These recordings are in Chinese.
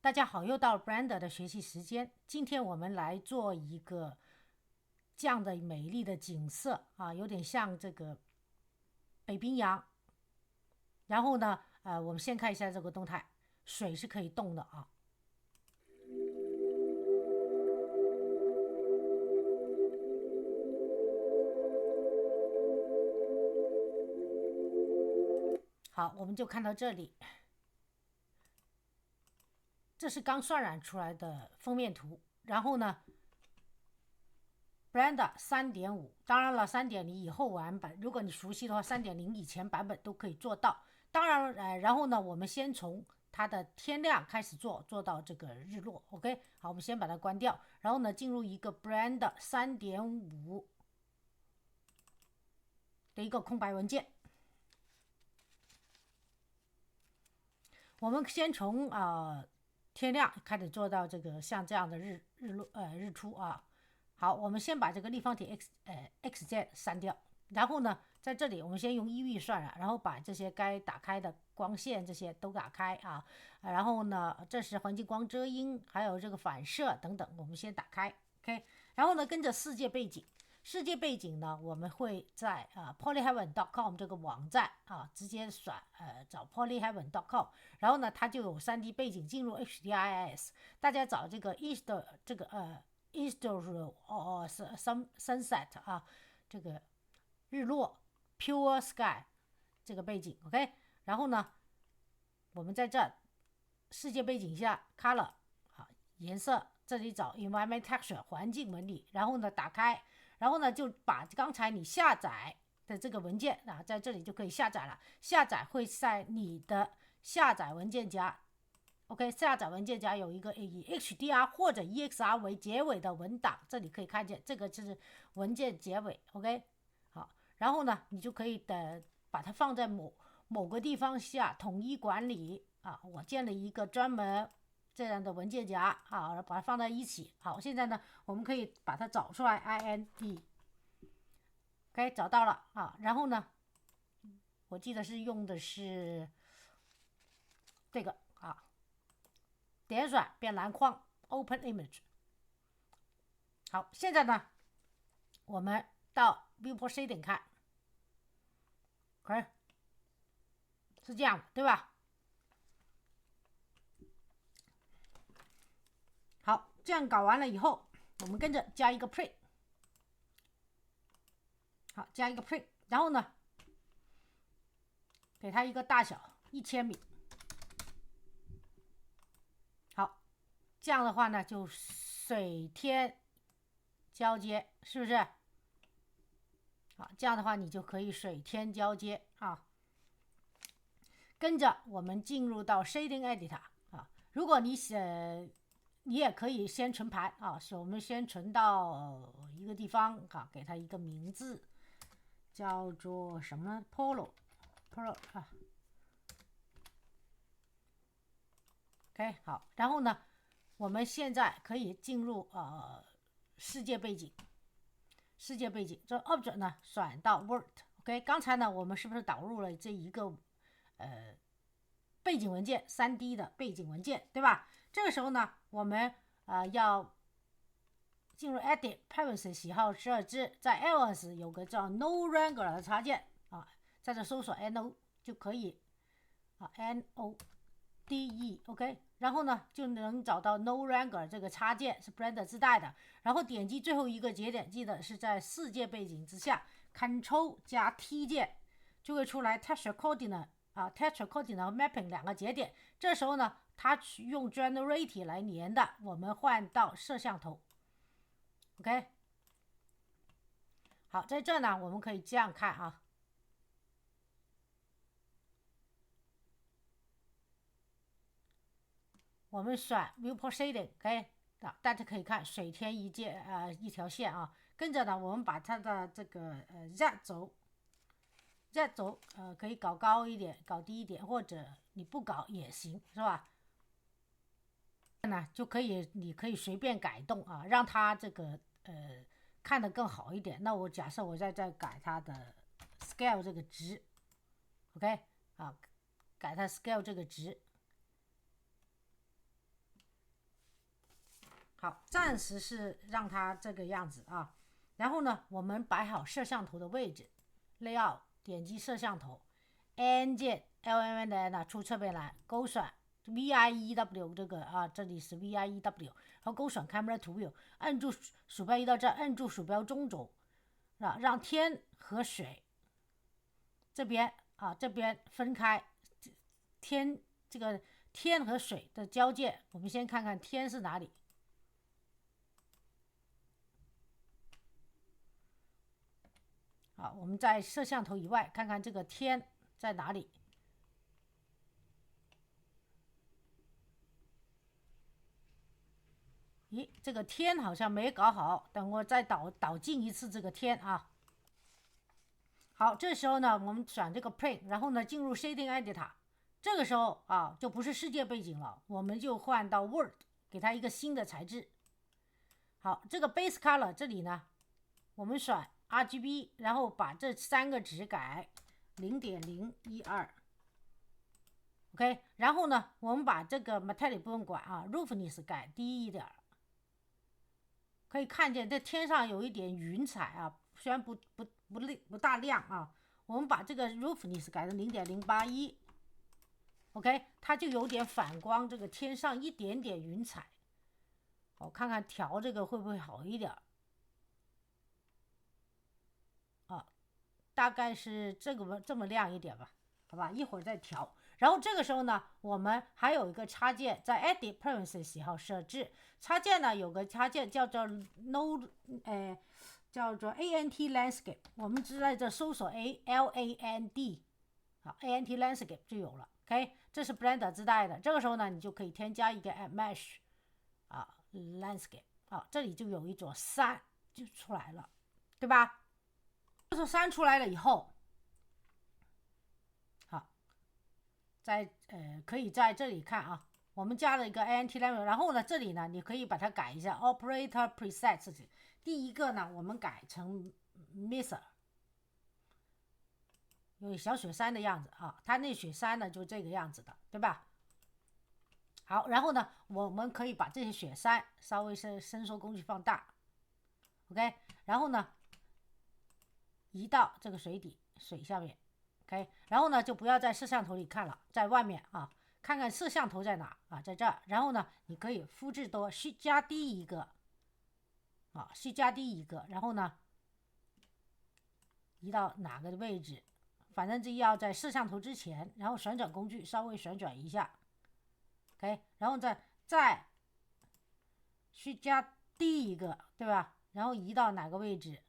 大家好，又到了 Brenda 的学习时间。今天我们来做一个这样的美丽的景色啊，有点像这个北冰洋。然后呢，我们先看一下这个动态，水是可以动的啊。好，我们就看到这里，这是刚渲染出来的封面图。然后呢，Brenda 3.5，当然了，3.0以后版本，如果你熟悉的话，3.0以前版本都可以做到。当然，然后呢，我们先从它的天亮开始做到这个日落。OK， 好，我们先把它关掉，然后呢，进入一个 Brenda 3.5的一个空白文件。我们先从天亮开始做到这个像这样的日出啊。好，我们先把这个立方体 XZ 删掉，然后呢，在这里我们先用1V 渲染，然后把这些该打开的光线这些都打开啊。然后呢，这是环境光遮阴，还有这个反射等等，我们先打开 OK。然后呢，跟着世界背景。世界背景呢，我们会在polyheaven.com 这个网站啊，直接找 polyheaven.com， 然后呢，它就有 3D 背景进入 HDRIS， 大家找这个 East 这个sunset 啊，这个日落 pure sky 这个背景 OK。然后呢，我们在这世界背景下 color 啊颜色，这里找 environment texture 环境纹理，然后呢打开。然后呢，就把刚才你下载的这个文件啊，在这里就可以下载了。下载会在你的下载文件夹 ，OK， 下载文件夹有一个以 HDR 或者 EXR 为结尾的文档，这里可以看见，这个就是文件结尾 ，OK。好，然后呢，你就可以把它放在某个地方下统一管理啊。我建了一个专门这样的文件夹啊，把它放在一起。好，现在呢，我们可以把它找出来 ，IND， OK， 找到了啊。然后呢，我记得是用的是这个啊，点选变蓝框 ，Open Image。好，现在呢，我们到 Viewport Shading 看，OK， 是这样的，对吧？好，这样搞完了以后，我们跟着加一个 Pre。好，加一个 Pre， 然后呢，给它一个大小1000米。好，这样的话呢，就水天交接，是不是？好，这样的话你就可以水天交接啊。跟着我们进入到 Shading Editor 啊，如果你也可以先存盘啊，是我们先存到一个地方啊，给它一个名字，叫做什么 Polo 啊。OK， 好，然后呢，我们现在可以进入世界背景。世界背景这 Object 呢，转到 Word。OK， 刚才呢，我们是不是导入了这一个背景文件 3D 的背景文件，对吧？这个时候呢，我们要进入 Edit Privacy 喜好设置，在 Elements 有个叫 No Wrangler 的插件啊，在这搜索 No 就可以啊 NODE OK， 然后呢就能找到 No Wrangler 这个插件是 Blender 自带的，然后点击最后一个节点，记得是在世界背景之下 Ctrl 加 T 键就会出来 Texture Coordinate Texture Coordinate 和 Mapping 两个节点，这时候呢它用 Generate 来连的，我们换到摄像头 OK。 好，在这呢我们可以这样看啊，我们选 Viewport Shading OK， 大家可以看水天一条线啊。跟着呢我们把它的这个Z 轴可以搞高一点搞低一点，或者你不搞也行，是吧？就可以你可以随便改动啊，让它这个看得更好一点。那我假设我再改它的 scale 这个值 OK 啊，改它 scale 这个值好，暂时是让它这个样子啊。然后呢，我们摆好摄像头的位置 ，Layout 点击摄像头 ，N 键 LMN 呢出侧面栏，勾选 VIEW 这个啊，这里是 VIEW，然后勾选 Camera to View， 按住鼠标移到这，按住鼠标中轴，让天和水这边啊这边分开，这个天和水的交界，我们先看看天是哪里。好，我们在摄像头以外看看这个天在哪里。咦，这个天好像没搞好，等我再导进一次这个天啊。好，这时候呢，我们选这个 Plane， 然后呢进入 Shading Editor， 这个时候啊就不是世界背景了，我们就换到 World， 给它一个新的材质。好，这个 Base Color 这里呢，我们选 RGB， 然后把这3个值改 0.012。OK， 然后呢，我们把这个 Metallic 不用管啊 ，Roughness 改低一点，可以看见这天上有一点云彩啊，虽然不大亮啊，我们把这个 Roughness 改成0.081。OK， 它就有点反光，这个天上一点点云彩。我看看调这个会不会好一点啊？大概是这么亮一点吧，好吧，一会儿再调。然后这个时候呢，我们还有一个插件，在 Edit Preferences 喜好设置插件呢，有个插件叫做 叫做 ANT Landscape， 我们只在这搜索 LAND， 好 ANT Landscape 就有了。OK， 这是 Blender 自带的。这个时候呢，你就可以添加一个 Mesh 啊 Landscape 啊，这里就有一座山就出来了，对吧？这座山出来了以后，好，可以在这里看啊，我们加了一个 ANT Landscape， 然后呢，这里呢，你可以把它改一下 Operator Presets。第一个呢，我们改成 Mesa， 有小雪山的样子啊，它那雪山呢就这个样子的，对吧？好，然后呢，我们可以把这些雪山稍微伸缩工具放大 ，OK， 然后呢，移到这个水下面 ，OK， 然后呢就不要在摄像头里看了，在外面啊，看看摄像头在哪啊，在这儿，然后呢，你可以复制多Shift加 D 一个啊，Shift加 D 一个，然后呢，移到哪个位置，反正这要在摄像头之前，然后旋转工具稍微旋转一下 ，OK， 然后再Shift加 D 一个，对吧？然后移到哪个位置？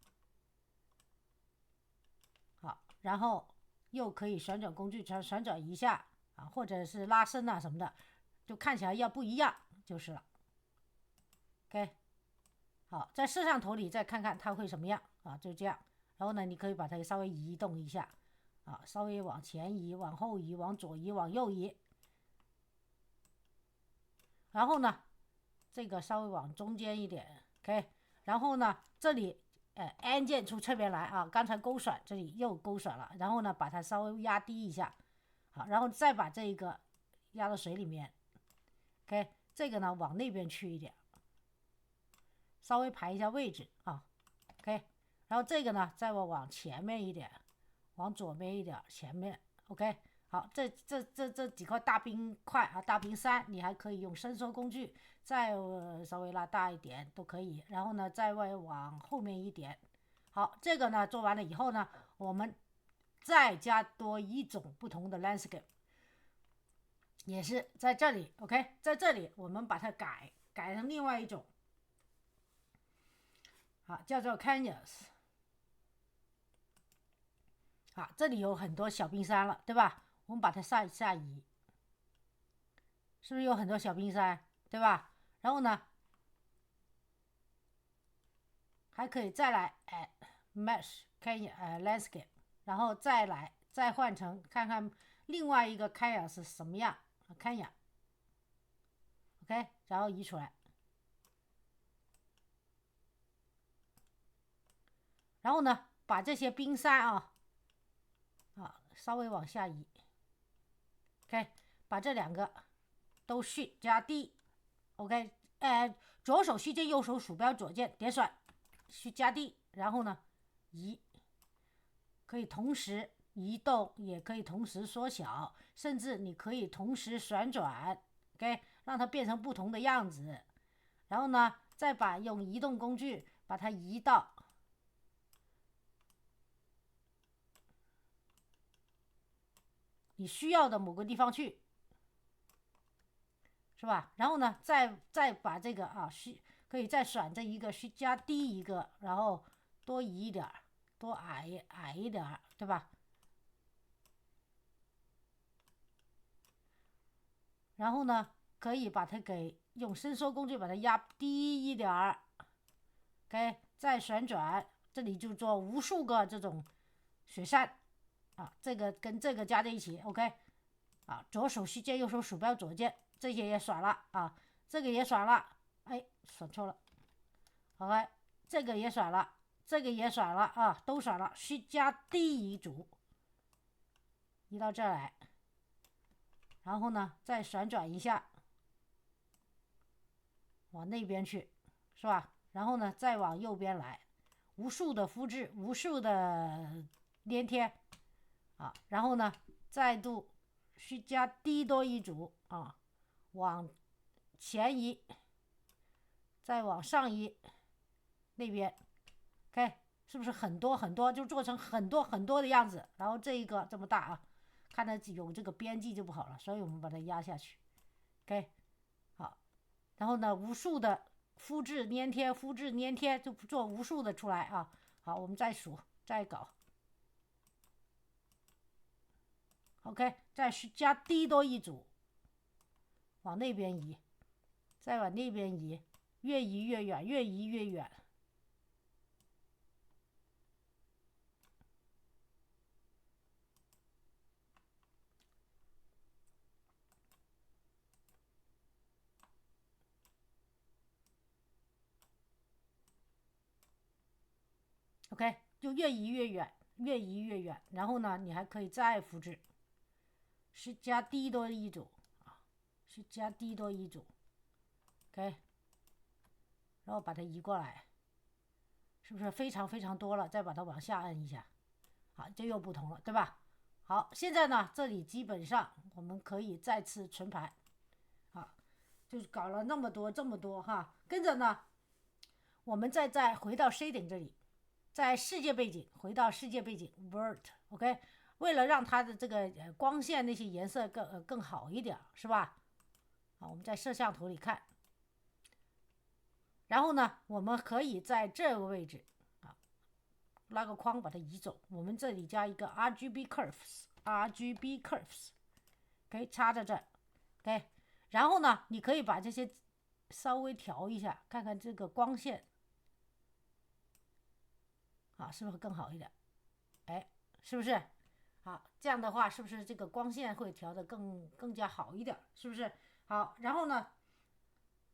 好，然后又可以旋转工具旋转一下啊，或者是拉伸啊什么的，就看起来要不一样就是了。OK， 好，在摄像头里再看看它会什么样啊，就这样。然后呢，你可以把它稍微移动一下啊，稍微往前移、往后移、往左移、往右移。然后呢，这个稍微往中间一点 ，OK。然后呢，这里按键出侧面来啊，刚才勾选这里又勾选了，然后呢，把它稍微压低一下，好，然后再把这个压到水里面 ，OK。这个呢往那边去一点，稍微排一下位置啊 ，OK。然后这个呢再往前面一点，往左边一点，前面 ，OK。好，这几块大冰块啊，大冰山，你还可以用伸缩工具再稍微拉大一点都可以。然后呢，再往后面一点。好，这个呢做完了以后呢，我们再加多一种不同的 landscape， 也是在这里 ，OK， 在这里我们把它改成另外一种，好，叫做 Canyons。好，这里有很多小冰山了，对吧？我们把它下移，是不是有很多小冰山，对吧？然后呢，还可以再来mesh Canyon landscape， 然后再换成看看另外一个 Canyon 是什么样 Canyon， OK， 然后移出来，然后呢，把这些冰山啊稍微往下移 ，OK， 把这两个都Shift加 D，OK，左手虚键，右手鼠标左键点选Shift加 D， 然后呢移，可以同时移动，也可以同时缩小，甚至你可以同时旋转 ，OK， 让它变成不同的样子。然后呢，再用移动工具把它移到你需要的某个地方去，是吧？然后呢，再把这个可以再选这一个Shift加 D 一个，然后多移一点，多矮一点，对吧？然后呢，可以把它给用伸缩工具把它压低一点，OK， 再旋转，这里就做无数个这种雪扇这个跟这个加在一起 ，OK， 左手虚键，右手鼠标左键，这些也选了这个也选了，选错了 ，OK， 这个也选了，这个也选了都选了，Shift加 D 一组，移到这儿来。然后呢，再旋转一下，往那边去，是吧？然后呢，再往右边来，无数的复制，无数的粘贴然后呢，再度Shift加 D 多一组往前移，再往上移，那边 OK， 是不是很多很多，就做成很多很多的样子？然后这一个这么大看它有这个边际就不好了，所以我们把它压下去 OK， 好，然后呢，无数的复制粘贴，复制粘贴，就做无数的出来好，我们再数，再搞 OK， 再加 D 多一组，往那边移，再往那边移，越移越远，越移越远。OK， 就越移越远，越移越远。然后呢，你还可以再复制，是加 D 多一组是加 D 多一组 ，OK， 然后把它移过来，是不是非常非常多了？再把它往下按一下，这又不同了，对吧？好，现在呢，这里基本上我们可以再次存盘，就是搞了那么多这么多跟着呢，我们再回到 shading 这里。在世界背景，回到世界背景 World OK， 为了让它的这个光线那些颜色更好一点，是吧？我们在摄像头里看，然后呢，我们可以在这个位置拉个框把它移走，我们这里加一个 RGB curves 可以插在这 OK， 然后呢，你可以把这些稍微调一下，看看这个光线是不是更好一点？是不是？这样的话，是不是这个光线会调得更加好一点？是不是？好，然后呢，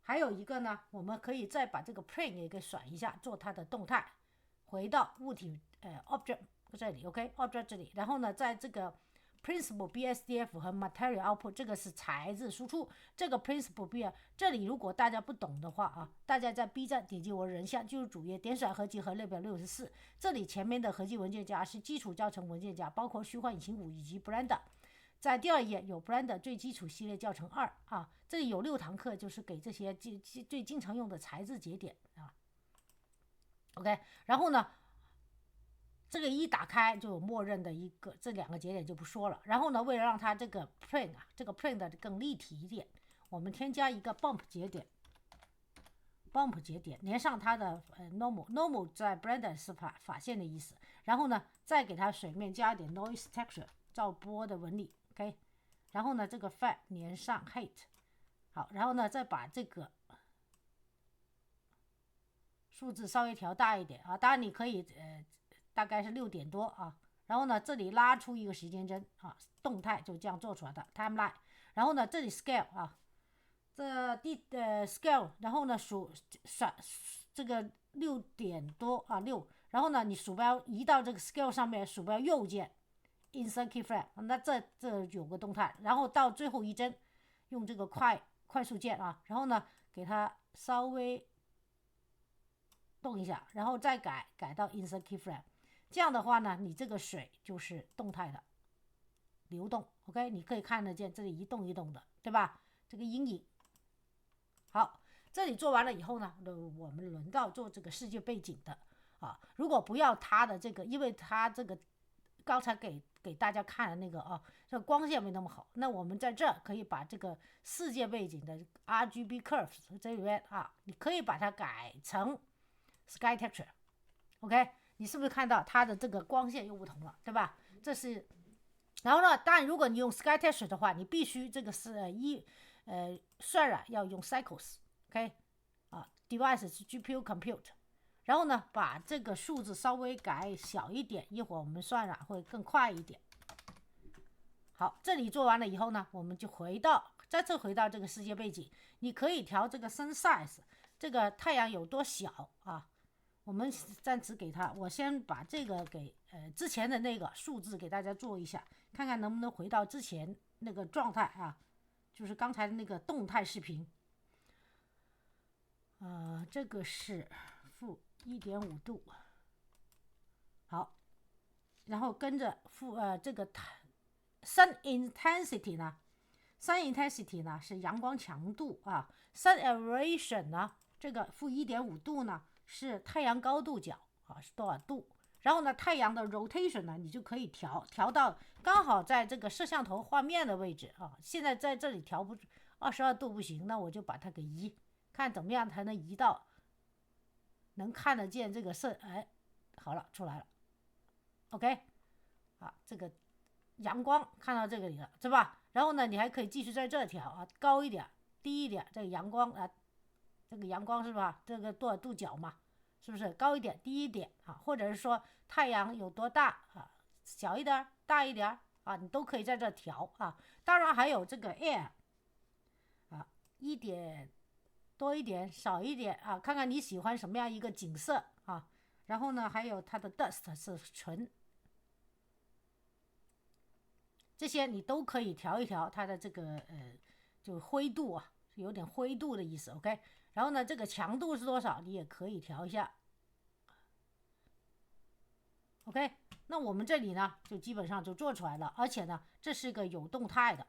还有一个呢，我们可以再把这个 plane 也给选一下，做它的动态，回到物体object 这里 ，OK，object 这里，然后呢，在这个Principal BSDF 和 Material Output 这个是材质输出，这个 Principal B 这里如果大家不懂的话大家在 B 站点击我人像进入主页，点选合集和列表64，这里前面的合集文件夹是基础教程文件夹，包括虚幻引擎5以及 Blender。在第2页有 Blender 最基础系列教程2这里有6堂课，就是给这些最经常用的材质节点OK， 然后呢，这个一打开就有默认的一个，这2个节点就不说了。然后呢，为了让它这个 plane 这个 plane 的更立体一点，我们添加一个 bump 节点连上它的normal 在 Blender 是法线的意思。然后呢，再给它水面加一点 noise texture 噪波的纹理 OK， 然后呢，这个 fat 连上 height， 好，然后呢，再把这个数字稍微调大一点当然你可以大概是6点多然后呢，这里拉出一个时间针动态就这样做出来的 timeline。然后呢，这里 scale 这scale， 然后呢这个6点多6，然后呢，你鼠标移到这个 scale 上面，鼠标右键 insert keyframe， 那这有个动态，然后到最后一帧用这个快快速键啊，然后呢给它稍微动一下，然后再改到 Insert Keyframe。这样的话呢，你这个水就是动态的流动 ，OK， 你可以看得见这里一动一动的，对吧？这个阴影。好，这里做完了以后呢，我们轮到做这个世界背景的啊。如果不要它的这个，因为它这个刚才给大家看的那个啊，这光线没那么好，那我们在这可以把这个世界背景的 RGB curves 这里面啊，你可以把它改成 sky texture，OK，你是不是看到它的这个光线又不同了，对吧？这是，然后呢，当然如果你用 sky texture 的话，你必须这个是渲染要用 cycles，OK，啊 ，device 是 GPU compute，然后呢，把这个数字稍微改小一点，一会儿我们渲染会更快一点。好，这里做完了以后呢，我们就再次回到这个世界背景，你可以调这个 sun size， 这个太阳有多小啊？我们暂时给它，我先把这个给之前的那个数字给大家做一下，看看能不能回到之前那个状态啊。就是刚才的那个动态视频，这个是-1.5度，好，然后跟着这个sun intensity 呢，sun intensity 呢是阳光强度啊 ，sun elevation 呢这个-1.5度呢是太阳高度角啊是多少度？然后呢，太阳的 rotation 呢，你就可以调到刚好在这个摄像头画面的位置啊。现在在这里调不22度不行，那我就把它给移，看怎么样才能移到能看得见这个好了，出来了 ，OK， 啊，这个阳光看到这个里了，是吧？然后呢，你还可以继续在这调啊，高一点、低一点，这个阳光啊，这个阳光是吧？这个多少度角嘛？是不是高一点、低一点啊？或者是说太阳有多大啊？小一点、大一点啊？你都可以在这调啊。当然还有这个 air 啊，一点多一点、少一点啊，看看你喜欢什么样一个景色啊。然后呢，还有它的 dust 是纯，这些你都可以调一调它的这个就灰度啊，有点灰度的意思 ，OK。然后呢，这个强度是多少，你也可以调一下。OK， 那我们这里呢，就基本上就做出来了，而且呢，这是个有动态的，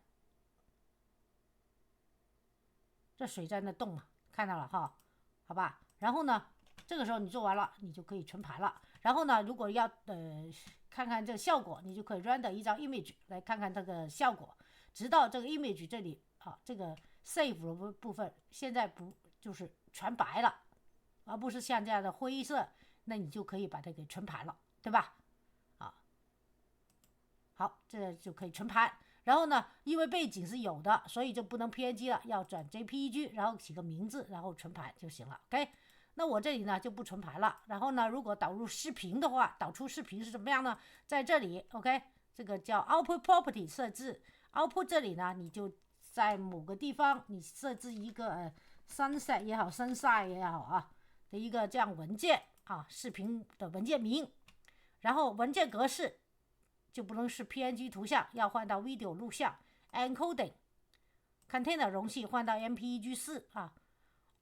这水在那动嘛，看到了哈，好吧？然后呢，这个时候你做完了，你就可以存盘了。然后呢，如果要看看这个效果，你就可以 render 一张 image 来看看这个效果，直到这个 image 这里啊，这个 save 的部分现在不就是全白了，而不是像这样的灰色，那你就可以把它给存盘了，对吧？啊，好，这就可以存盘。然后呢，因为背景是有的，所以就不能 PNG 了，要转 JPEG，然后起个名字，然后存盘就行了。OK， 那我这里呢就不存盘了。然后呢，如果导入视频的话，导出视频是怎么样呢？在这里 OK， 这个叫 Output Property 设置 ，Output 这里呢，你就在某个地方你设置一个sunset 也好 sunset 也好啊的一个这样文件啊，视频的文件名，然后文件格式就不能是 PNG 图像，要换到 video 录像 encoding container 容器换到 MPEG4 啊。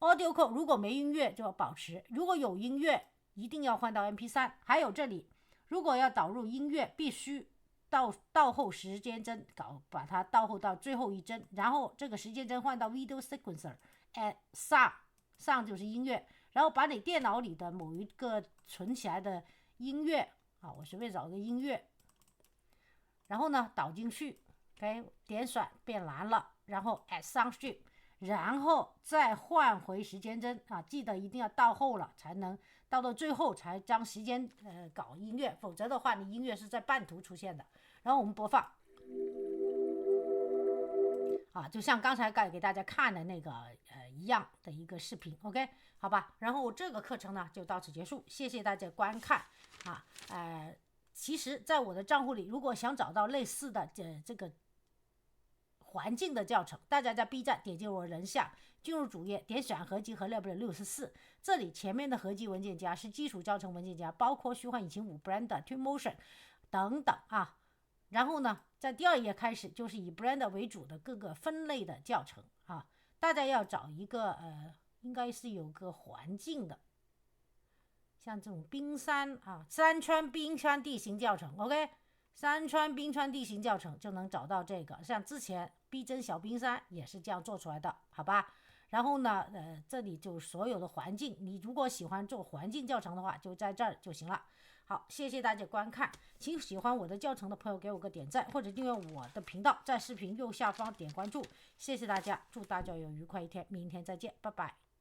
Audio code 如果没音乐就要保持，如果有音乐一定要换到 MP3。还有这里，如果要导入音乐，必须倒后时间帧把它倒后到最后一帧，然后这个时间帧换到 video sequencer at sound 就是音乐，然后把你电脑里的某一个存起来的音乐啊，我随便找个音乐。然后呢，导进去 ，OK， 点选变蓝了，然后 add sound strip， 然后再换回时间帧啊，记得一定要倒后了，才能到最后才将时间搞音乐，否则的话你音乐是在半途出现的。然后我们播放，啊，就像刚才给大家看的那个一样的一个视频 ，OK， 好吧。然后这个课程呢就到此结束，谢谢大家观看啊，其实，在我的账户里，如果想找到类似的这个环境的教程，大家在 B 站点击我人像，进入主页，点选合集和 Lab64，这里前面的合集文件夹是基础教程文件夹，包括虚幻引擎5、Blender、Twinmotion 等等啊。然后呢，在第2页开始就是以 Blender 为主的各个分类的教程啊。大家要找一个应该是有个环境的，像这种冰山啊，山川冰川地形教程 ，OK， 山川冰川地形教程就能找到这个。像之前逼真小冰山也是这样做出来的，好吧？然后呢，这里就所有的环境，你如果喜欢做环境教程的话，就在这儿就行了。好，谢谢大家观看，请喜欢我的教程的朋友给我个点赞，或者订阅我的频道，在视频右下方点关注。谢谢大家，祝大家有愉快一天，明天再见，拜拜。